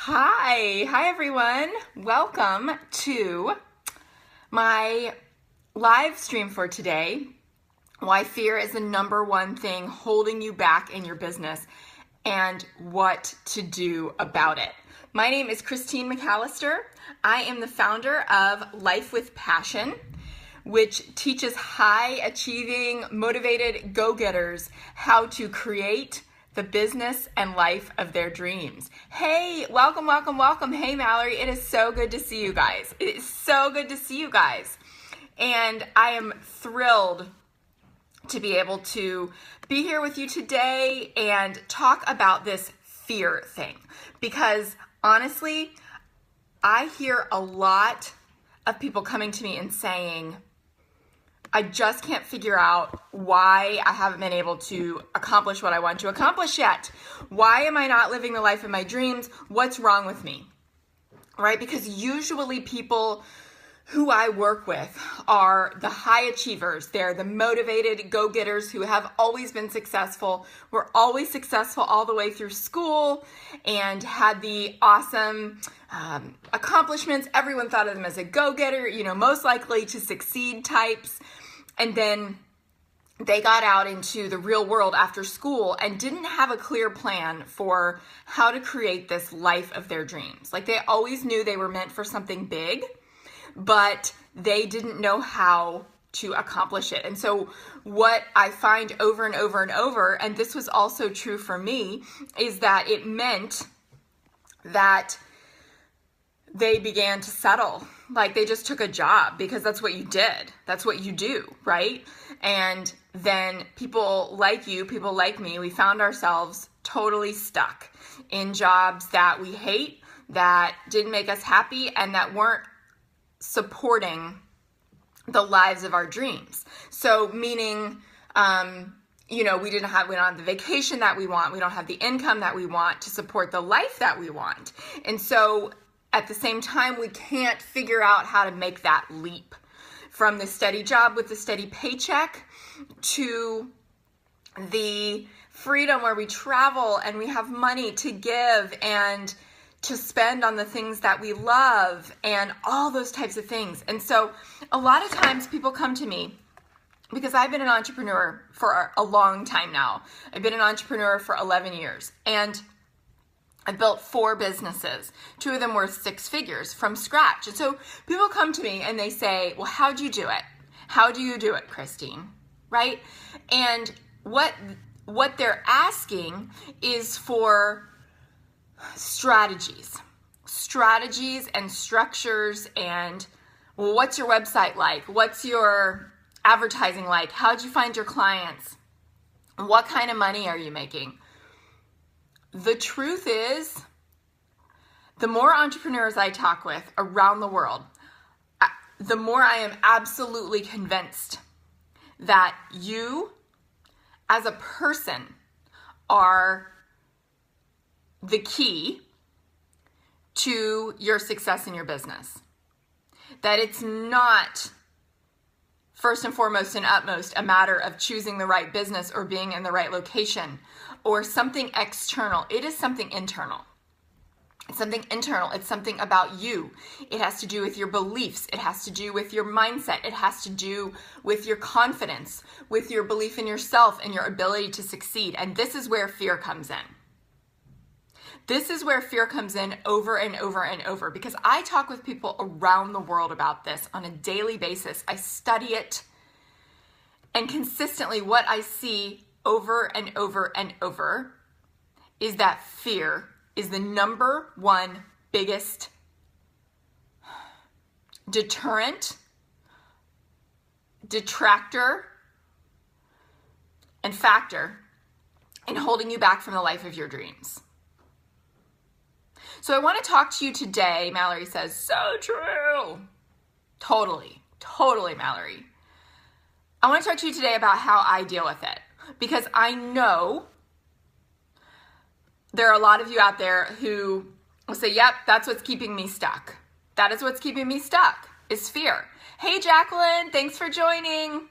Hi everyone. Welcome to my live stream for today. Why fear is the number one thing holding you back in your business and what to do about it. My name is Christine McAlister. I am the founder of Life with Passion, which teaches high achieving, motivated go-getters how to create the business and life of their dreams. Hey, welcome. Hey, Mallory, it is so good to see you guys. It is so good to see you guys. And I am thrilled to be able to be here with you today and talk about this fear thing. Because honestly, I hear a lot of people coming to me and saying, I just can't figure out why I haven't been able to accomplish what I want to accomplish yet. Why am I not living the life of my dreams? What's wrong with me? Right? Because usually people who I work with are the high achievers. They're the motivated go-getters who have always been successful, were always successful all the way through school and had the awesome accomplishments. Everyone thought of them as a go-getter, most likely to succeed types. And then they got out into the real world after school and didn't have a clear plan for how to create this life of their dreams. Like they always knew they were meant for something big, but they didn't know how to accomplish it. And so what I find over and over and over, and this was also true for me, is that it meant that they began to settle. Like they just took a job because that's what you did. That's what you do, right? And then people like you, people like me, we found ourselves totally stuck in jobs that we hate, that didn't make us happy, and that weren't supporting the lives of our dreams. So meaning, we don't have the vacation that we want. We don't have the income that we want to support the life that we want. And so at the same time, we can't figure out how to make that leap from the steady job with the steady paycheck to the freedom where we travel and we have money to give and to spend on the things that we love and all those types of things. And so a lot of times people come to me because I've been an entrepreneur for a long time now. I've been an entrepreneur for 11 years and I built 4 businesses. 2 of them were 6 figures from scratch. And so people come to me and they say, well, how'd you do it? How do you do it, Christine? Right? And what they're asking is for strategies and structures and, well, what's your website like? What's your advertising like? How'd you find your clients? What kind of money are you making? The truth is, the more entrepreneurs I talk with around the world, the more I am absolutely convinced that you as a person are the key to your success in your business. That it's not first and foremost and utmost a matter of choosing the right business or being in the right location or something external. It is something internal. It's something internal. It's something about you. It has to do with your beliefs. It has to do with your mindset. It has to do with your confidence, with your belief in yourself and your ability to succeed. And this is where fear comes in. This is where fear comes in over and over and over because I talk with people around the world about this on a daily basis. I study it, and consistently what I see over and over and over is that fear is the number one biggest deterrent, detractor, and factor in holding you back from the life of your dreams. So I want to talk to you today, Mallory says, so true. Totally, Mallory. I want to talk to you today about how I deal with it because I know there are a lot of you out there who will say, yep, that's what's keeping me stuck. That is what's keeping me stuck, is fear. Hey, Jacqueline, thanks for joining.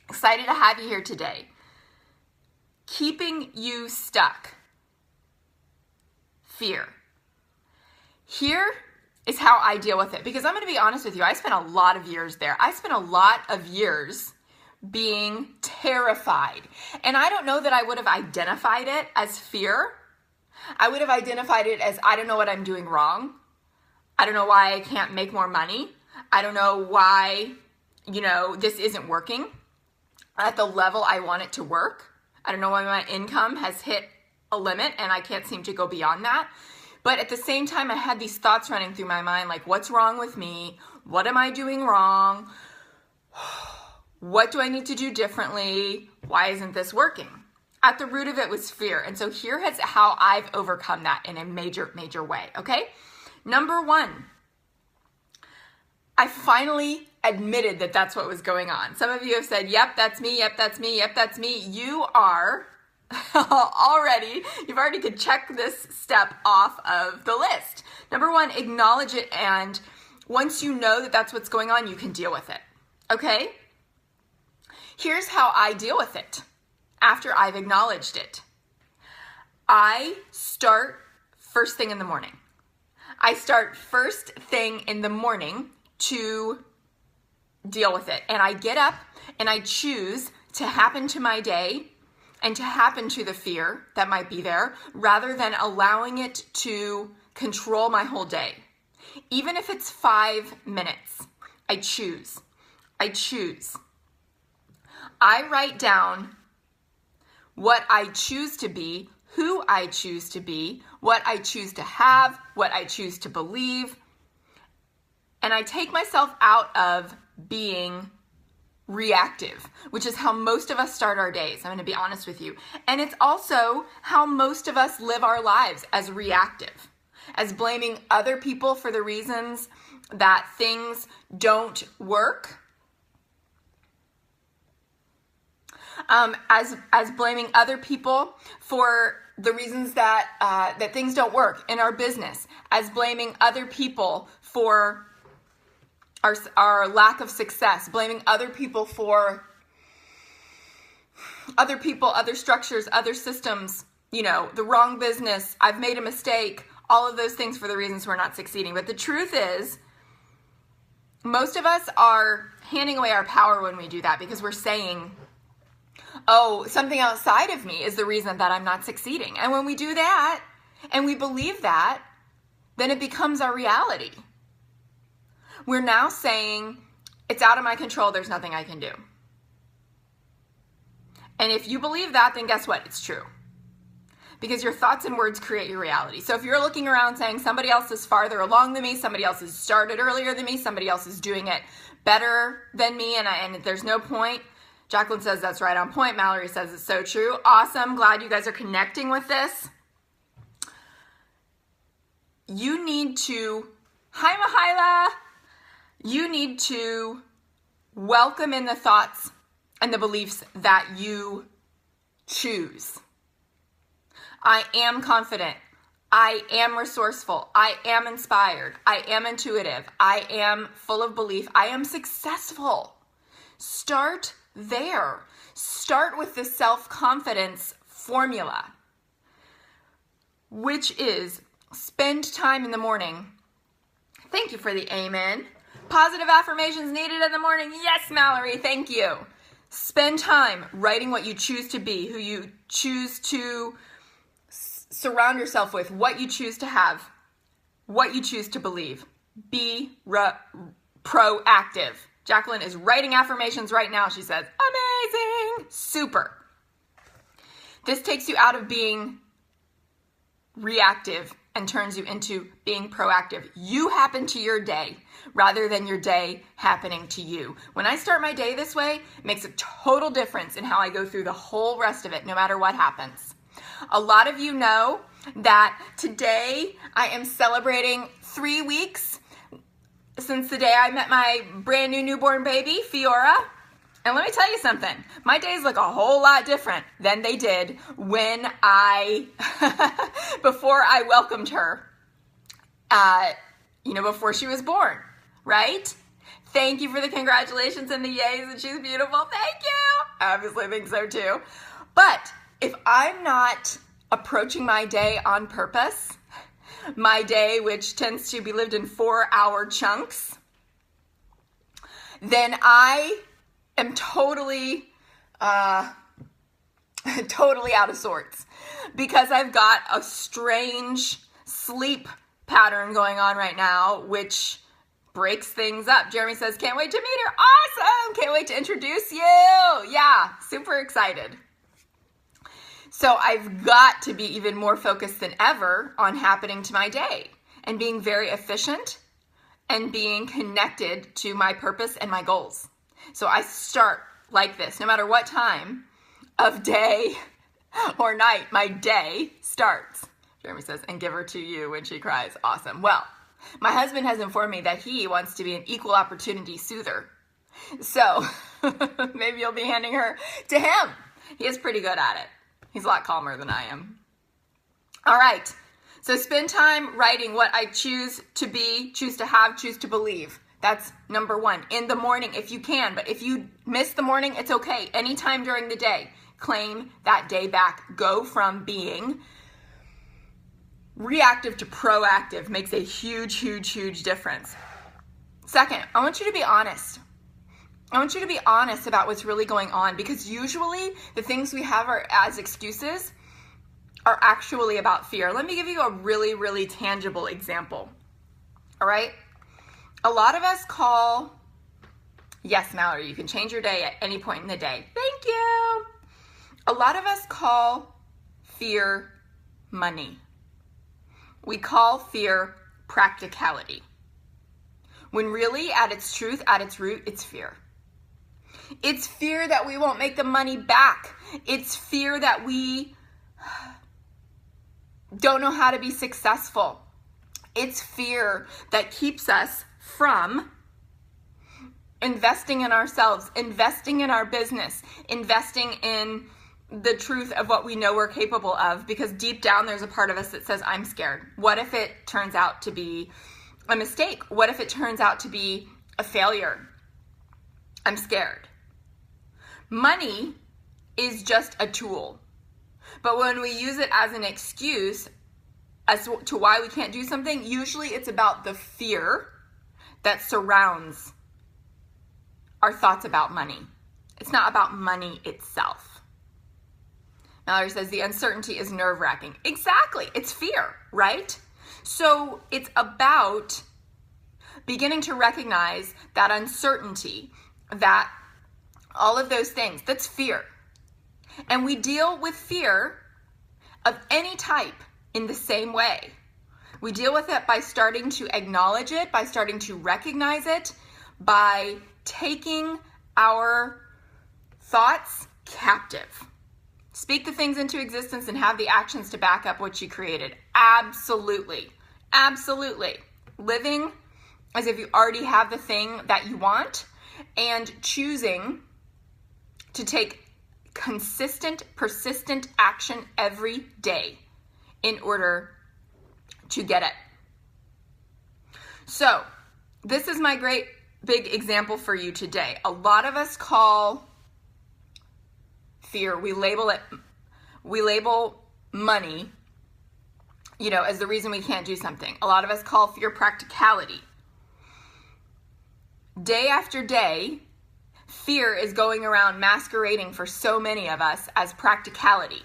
Excited to have you here today. Keeping you stuck. Fear. here is how I deal with it, because I'm going to be honest with you. I spent a lot of years there. I spent a lot of years being terrified. And I don't know that I would have identified it as fear. I would have identified it as, I don't know what I'm doing wrong. I don't know why I can't make more money. I don't know why, this isn't working at the level I want it to work. I don't know why my income has hit a limit and I can't seem to go beyond that. But at the same time, I had these thoughts running through my mind, like, what's wrong with me? What am I doing wrong? What do I need to do differently? Why isn't this working? At the root of it was fear. And so here is how I've overcome that in a major, major way, okay? Number one, I finally admitted that that's what was going on. Some of you have said, yep, that's me, yep, that's me, yep, that's me. You are you've already could check this step off of the list. Number one, acknowledge it, and once you know that that's what's going on, you can deal with it, okay? Here's how I deal with it after I've acknowledged it. I start first thing in the morning. I start first thing in the morning to deal with it. And I get up and I choose to happen to my day and to happen to the fear that might be there, rather than allowing it to control my whole day. Even if it's 5 minutes, I choose. I write down what I choose to be, who I choose to be, what I choose to have, what I choose to believe. And I take myself out of being reactive, which is how most of us start our days. I'm going to be honest with you. And it's also how most of us live our lives, as reactive, as blaming other people for the reasons that things don't work. As blaming other people for the reasons that that things don't work in our business, as blaming other people for our lack of success, blaming other people for other people, other structures, other systems, the wrong business, I've made a mistake, all of those things for the reasons we're not succeeding. But the truth is, most of us are handing away our power when we do that, because we're saying, oh, something outside of me is the reason that I'm not succeeding. And when we do that and we believe that, then it becomes our reality. We're now saying, it's out of my control, there's nothing I can do. And if you believe that, then guess what? It's true. Because your thoughts and words create your reality. So if you're looking around saying somebody else is farther along than me, somebody else has started earlier than me, somebody else is doing it better than me, and there's no point, Jacqueline says that's right on point. Mallory says it's so true. Awesome. Glad you guys are connecting with this. You need to, hi Mahaila, you need to welcome in the thoughts and the beliefs that you choose. I am confident. I am resourceful. I am inspired. I am intuitive. I am full of belief. I am successful. Start there. Start with the self-confidence formula, which is spend time in the morning. Thank you for the amen. Positive affirmations needed in the morning. Yes, Mallory, thank you. Spend time writing what you choose to be, who you choose to surround yourself with, what you choose to have, what you choose to believe. Be proactive. Jacqueline is writing affirmations right now. She says, amazing, super. This takes you out of being reactive and turns you into being proactive. You happen to your day rather than your day happening to you. When I start my day this way, it makes a total difference in how I go through the whole rest of it, no matter what happens. A lot of you know that today I am celebrating 3 weeks since the day I met my brand new newborn baby, Fiora. And let me tell you something, my days look a whole lot different than they did when before I welcomed her, before she was born, right? Thank you for the congratulations and the yays, and she's beautiful, thank you. I obviously think so too. But if I'm not approaching my day on purpose, my day, which tends to be lived in 4-hour chunks, then I am totally out of sorts because I've got a strange sleep pattern going on right now, which breaks things up. Jeremy says, can't wait to meet her. Awesome. Can't wait to introduce you. Yeah, super excited. So I've got to be even more focused than ever on happening to my day and being very efficient and being connected to my purpose and my goals. So I start like this, no matter what time of day or night my day starts. Jeremy says, and give her to you when she cries. Awesome. Well, my husband has informed me that he wants to be an equal opportunity soother. So maybe you'll be handing her to him. He is pretty good at it. He's a lot calmer than I am. All right. So spend time writing what I choose to be, choose to have, choose to believe. That's number one. In the morning, if you can. But if you miss the morning, it's okay. Anytime during the day, claim that day back. Go from being reactive to proactive. Makes a huge, huge, huge difference. Second, I want you to be honest. I want you to be honest about what's really going on, because usually the things we have as excuses are actually about fear. Let me give you a really, really tangible example. All right? A lot of us call, yes, Mallory, you can change your day at any point in the day. Thank you. A lot of us call fear money. We call fear practicality. When really, at its truth, at its root, it's fear. It's fear that we won't make the money back. It's fear that we don't know how to be successful. It's fear that keeps us from investing in ourselves, investing in our business, investing in the truth of what we know we're capable of, because deep down there's a part of us that says, I'm scared. What if it turns out to be a mistake? What if it turns out to be a failure? I'm scared. Money is just a tool. But when we use it as an excuse as to why we can't do something, usually it's about the fear that surrounds our thoughts about money. It's not about money itself. Mallory says the uncertainty is nerve-wracking. Exactly. It's fear, right? So it's about beginning to recognize that uncertainty, that all of those things, that's fear. And we deal with fear of any type in the same way. We deal with it by starting to acknowledge it, by starting to recognize it, by taking our thoughts captive. Speak the things into existence and have the actions to back up what you created. Absolutely. Absolutely. Living as if you already have the thing that you want and choosing to take consistent, persistent action every day in order to get it. So, this is my great big example for you today. A lot of us call fear, we label money, as the reason we can't do something. A lot of us call fear practicality. Day after day, fear is going around masquerading for so many of us as practicality.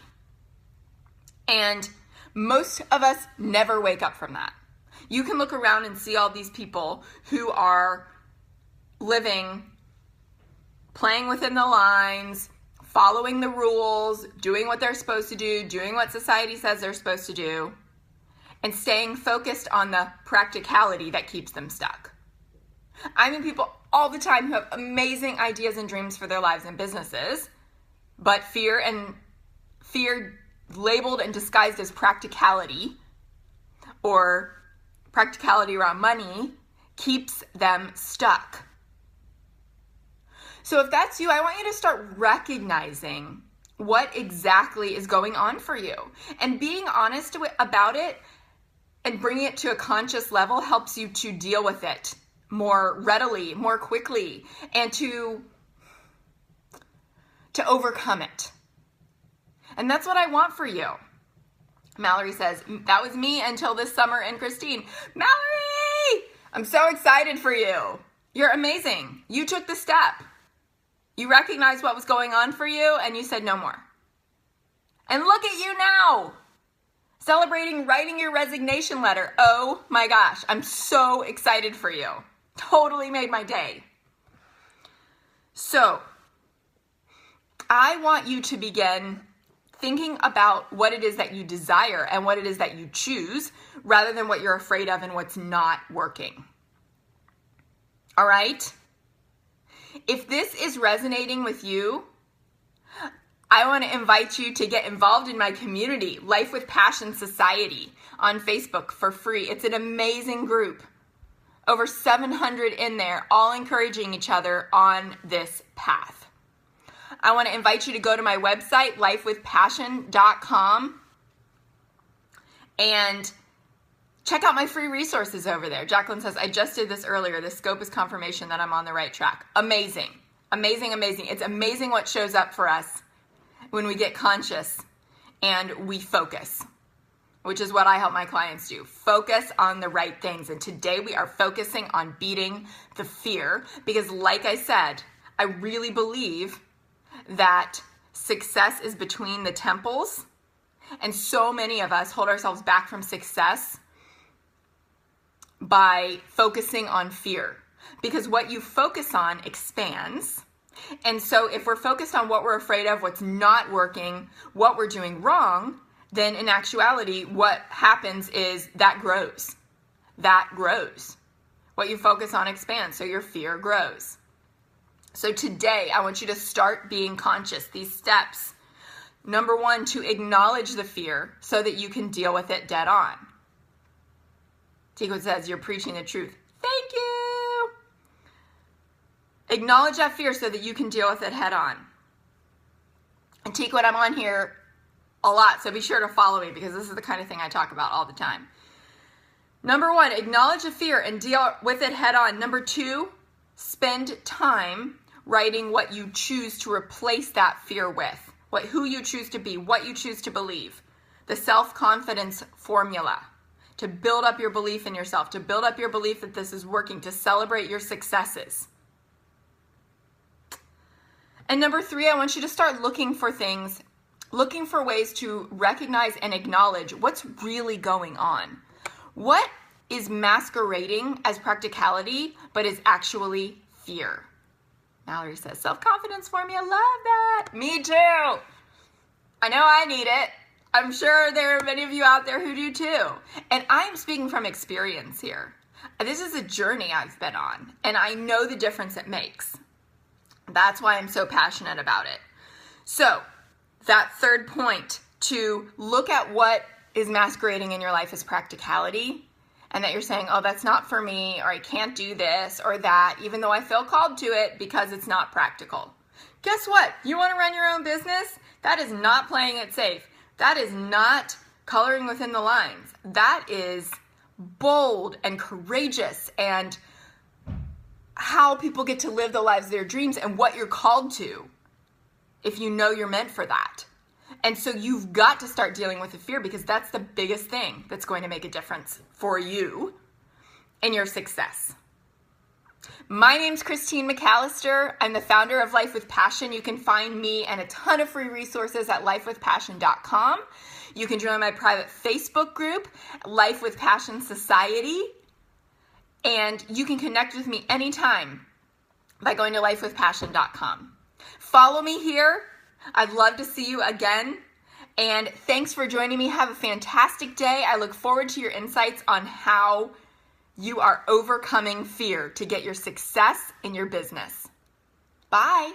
And most of us never wake up from that. You can look around and see all these people who are living, playing within the lines, following the rules, doing what they're supposed to do, doing what society says they're supposed to do, and staying focused on the practicality that keeps them stuck. I mean, people all the time who have amazing ideas and dreams for their lives and businesses, but fear labeled and disguised as practicality, or practicality around money, keeps them stuck. So if that's you, I want you to start recognizing what exactly is going on for you. And being honest about it and bringing it to a conscious level helps you to deal with it more readily, more quickly, and to overcome it. And that's what I want for you. Mallory says, that was me until this summer and Christine. Mallory, I'm so excited for you. You're amazing. You took the step. You recognized what was going on for you and you said no more. And look at you now, celebrating writing your resignation letter. Oh my gosh, I'm so excited for you. Totally made my day. So, I want you to begin thinking about what it is that you desire and what it is that you choose rather than what you're afraid of and what's not working. All right? If this is resonating with you, I want to invite you to get involved in my community, Life with Passion Society, on Facebook for free. It's an amazing group. Over 700 in there, all encouraging each other on this path. I want to invite you to go to my website, lifewithpassion.com, and check out my free resources over there. Jacqueline says, I just did this earlier. This scope is confirmation that I'm on the right track. Amazing. Amazing, amazing. It's amazing what shows up for us when we get conscious and we focus, which is what I help my clients do. Focus on the right things. And today we are focusing on beating the fear because, like I said, I really believe that success is between the temples, and so many of us hold ourselves back from success by focusing on fear, because what you focus on expands. And so if we're focused on what we're afraid of, what's not working, what we're doing wrong, then in actuality what happens is that grows. What you focus on expands, so your fear grows. So today, I want you to start being conscious. These steps. Number 1, to acknowledge the fear so that you can deal with it dead on. Tico says, you're preaching the truth. Thank you. Acknowledge that fear so that you can deal with it head on. And Tico, I'm on here a lot, so be sure to follow me because this is the kind of thing I talk about all the time. Number 1, acknowledge the fear and deal with it head on. Number 2, spend time writing what you choose to replace that fear with, who you choose to be, what you choose to believe. The self-confidence formula to build up your belief in yourself, to build up your belief that this is working, to celebrate your successes. And number 3, I want you to start looking for things, looking for ways to recognize and acknowledge what's really going on. What is masquerading as practicality, but is actually fear? Mallory says, self-confidence formula, love that. Me too. I know I need it. I'm sure there are many of you out there who do too. And I'm speaking from experience here. This is a journey I've been on, and I know the difference it makes. That's why I'm so passionate about it. So that third point, to look at what is masquerading in your life as practicality, and that you're saying, oh, that's not for me, or I can't do this or that, even though I feel called to it because it's not practical. Guess what? You want to run your own business? That is not playing it safe. That is not coloring within the lines. That is bold and courageous and how people get to live the lives of their dreams and what you're called to if you know you're meant for that. And so you've got to start dealing with the fear because that's the biggest thing that's going to make a difference for you and your success. My name's Christine McAlister. I'm the founder of Life with Passion. You can find me and a ton of free resources at lifewithpassion.com. You can join my private Facebook group, Life with Passion Society. And you can connect with me anytime by going to lifewithpassion.com. Follow me here. I'd love to see you again. And thanks for joining me. Have a fantastic day. I look forward to your insights on how you are overcoming fear to get your success in your business. Bye.